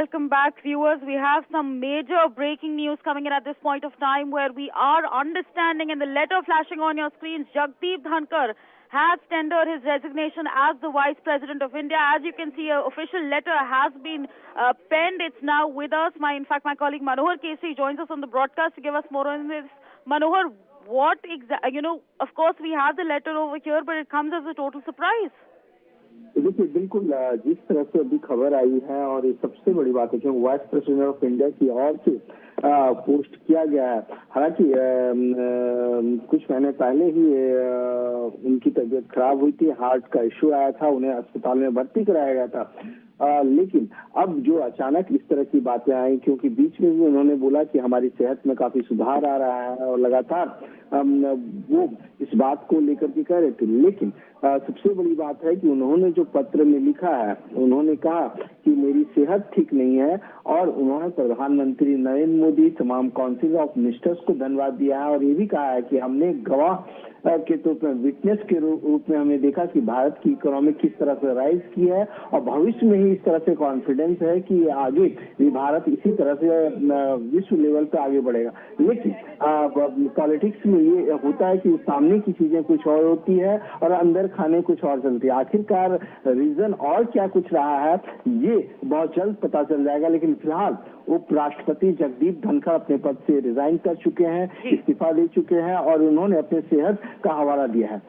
Welcome back, viewers. We have some major breaking news coming in at this point of time where we are understanding in the letter flashing on your screens, Jagdeep Dhankar has tendered his resignation as the Vice President of India. As you can see, an official letter has been penned. It's now with us. My colleague Manohar Kesri joins us on the broadcast to give us more on this. Manohar, what exactly, of course we have the letter over here, but it comes as a total surprise. देखिए, बिल्कुल जिस तरह से अभी खबर आई है और ये सबसे बड़ी बात है कि वाइस प्रेसिडेंट ऑफ इंडिया की ओर से पोस्ट किया गया है। हालांकि कुछ महीने पहले ही उनकी तबीयत खराब हुई थी, हार्ट का इश्यू आया था, उन्हें अस्पताल में भर्ती कराया गया था। लेकिन अब जो अचानक इस तरह की बातें आई, क्योंकि बीच में भी उन्होंने बोला कि हमारी सेहत में काफी सुधार आ रहा है और लगातार वो इस बात को लेकर के कह रहे थे। लेकिन सबसे बड़ी बात है कि उन्होंने जो पत्र में लिखा है, उन्होंने कहा कि मेरी सेहत ठीक नहीं है और उन्होंने प्रधानमंत्री नरेंद्र मोदी, तमाम काउंसिल ऑफ मिनिस्टर्स को धन्यवाद दिया है और ये भी कहा है कि हमने गवाह के तौर पर, विटनेस के रूप में हमने देखा कि भारत की इकोनॉमी किस तरह से राइज की है और भविष्य में ही इस तरह से कॉन्फिडेंस है कि आगे भी भारत इसी तरह से विश्व लेवल पे आगे बढ़ेगा। लेकिन पॉलिटिक्स में ये होता है कि सामने की चीजें कुछ और होती है और अंदर खाने कुछ और चलती है। आखिरकार रीजन और क्या कुछ रहा है ये बहुत जल्द पता चल जाएगा। लेकिन फिलहाल उपराष्ट्रपति जगदीप धनखड़ अपने पद से रिजाइन कर चुके हैं, इस्तीफा दे चुके हैं और उन्होंने अपने सेहत का हवाला दिया है।